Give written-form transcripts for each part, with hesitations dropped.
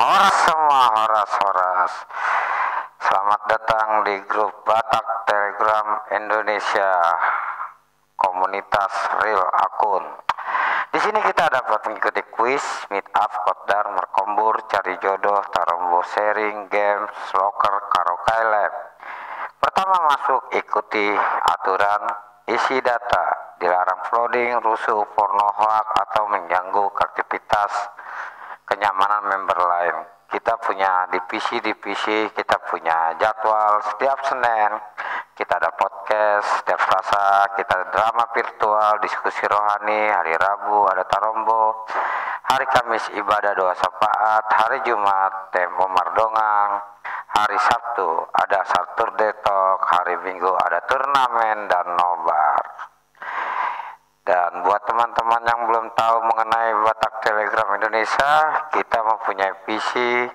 Horas semua, horas. Selamat datang di grup Batak Telegram Indonesia, komunitas real akun. Di sini kita dapat mengikuti kuis, meet up, kopdar, merkombur, cari jodoh, tarombo, sharing, games, locker, karaoke lab. Pertama masuk, ikuti aturan, isi data, dilarang flooding, rusuh, porno hoak, atau mengganggu aktivitas kenyamanan member lain. Kita punya divisi, kita punya jadwal setiap Senin, kita ada podcast setiap Selasa, kita ada drama virtual, diskusi rohani, hari Rabu ada tarombo, hari Kamis ibadah doa syafaat, hari Jumat tempo mardongang, hari Sabtu ada Saturday Talk, hari Minggu ada turnamen dan nobar. Dan buat teman-teman yang belum tahu mengenai Batak Telegram Indonesia, kita mempunyai visi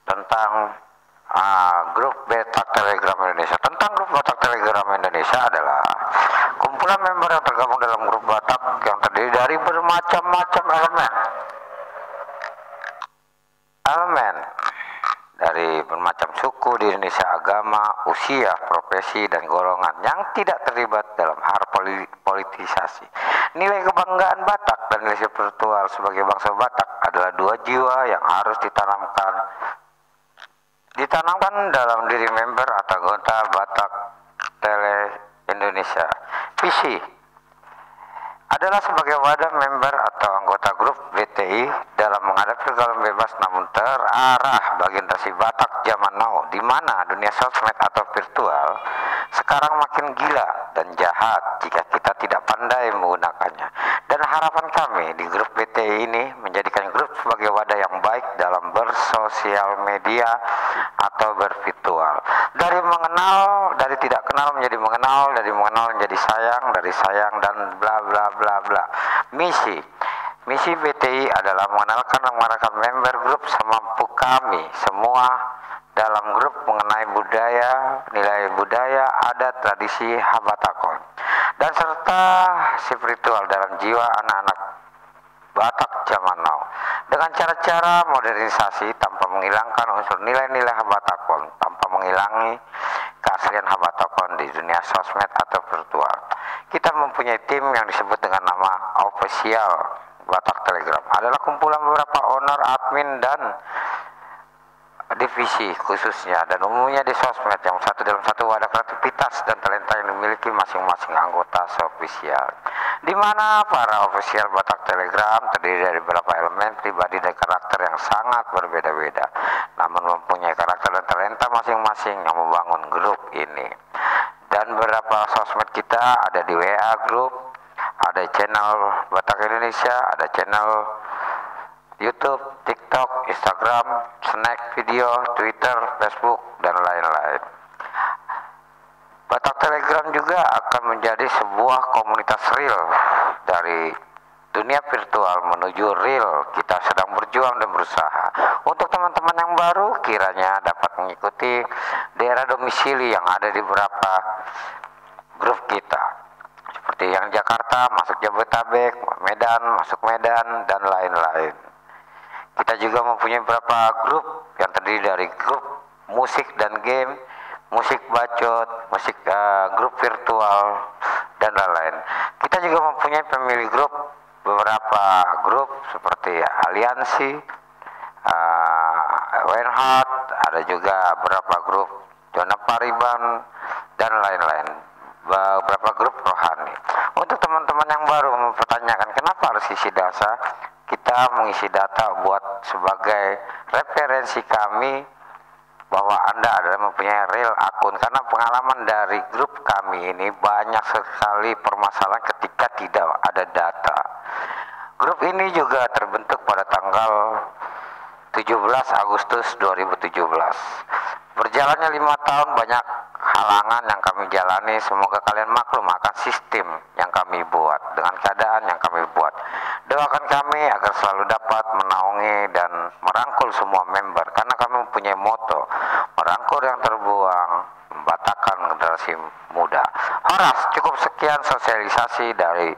tentang grup Batak Telegram Indonesia. Tentang grup Batak Telegram Indonesia adalah kumpulan member yang tergabung dalam grup Batak yang terdiri dari bermacam-macam elemen dari bermacam suku di Indonesia, agama, usia, profesi, dan golongan yang tidak terlibat dalam hal politisasi. Nilai kebanggaan Batak dan nilai spiritual sebagai bangsa Batak adalah dua jiwa yang harus ditanamkan dalam diri member atau anggota Batak Tele Indonesia. Visi adalah sebagai wadah member atau anggota grup BTI dalam menghadapi pergaulan bebas namun terarah bagi generasi Batak zaman now, di mana dunia sosmed atau virtual sekarang makin gila dan jahat jika kita tidak pandai menggunakannya. Dan harapan kami di grup BTI ini menjadikan grup sebagai wadah yang baik dalam bersosial media atau bervirtual. Dari tidak kenal menjadi mengenal, dari mengenal menjadi sayang, dari sayang dan bla bla bla bla. Misi BTI adalah mengenalkan dan mengarahkan member grup semampu kami semua dalam grup mengenai budaya, nilai budaya, adat, tradisi Habatakon, dan serta spiritual dalam jiwa anak-anak Batak zaman now dengan cara-cara modernisasi tanpa menghilangkan unsur nilai-nilai Habatakon, tanpa menghilangi keaslian Habatakon di dunia sosmed atau virtual. Kita mempunyai tim yang disebut dengan nama official Batak Telegram, adalah kumpulan beberapa owner, admin, dan divisi khususnya dan umumnya di sosmed yang satu dalam satu wadah kreativitas dan talenta yang dimiliki masing-masing anggota official, di mana para official Batak Telegram terdiri dari beberapa elemen pribadi dan karakter yang sangat berbeda-beda, namun mempunyai karakter dan talenta masing-masing yang membangun grup ini. Dan beberapa sosmed kita ada di WA Group, ada channel Batak Indonesia, ada channel YouTube, TikTok, Instagram, Snack video, Twitter, Facebook, dan lain-lain. Batak Telegram juga akan menjadi sebuah komunitas real. Dari dunia virtual menuju real, kita sedang berjuang dan berusaha. Untuk teman-teman yang baru, kiranya dapat mengikuti daerah domisili yang ada di beberapa grup kita, seperti yang Jakarta, masuk Jabodetabek, Medan, masuk Medan, dan lain-lain. Kita juga mempunyai beberapa grup yang terdiri dari grup musik dan game, musik bacot, grup virtual, dan lain-lain. Kita juga mempunyai pemilih grup, beberapa grup seperti Aliansi, Wenhart, ada juga beberapa grup Zona Pariban, dan lain-lain. Beberapa grup rohani. Untuk teman-teman yang baru mempertanyakan kenapa harus isi data, kita mengisi data buat sebagai referensi kami bahwa Anda adalah mempunyai real akun, karena pengalaman dari grup kami ini banyak sekali permasalahan ketika tidak ada data. Grup ini juga terbentuk pada tanggal 17 Agustus 2017. Berjalannya 5 tahun, banyak halangan yang kami jalani. Semoga kalian maklum akan sistem yang kami buat, dengan keadaan yang kami buat. Doakan kami agar selalu dapat menaungi dan merangkul semua member, karena kami mempunyai moto, merangkul yang terbuang, membatakkan generasi muda. Horas, cukup sekian sosialisasi dari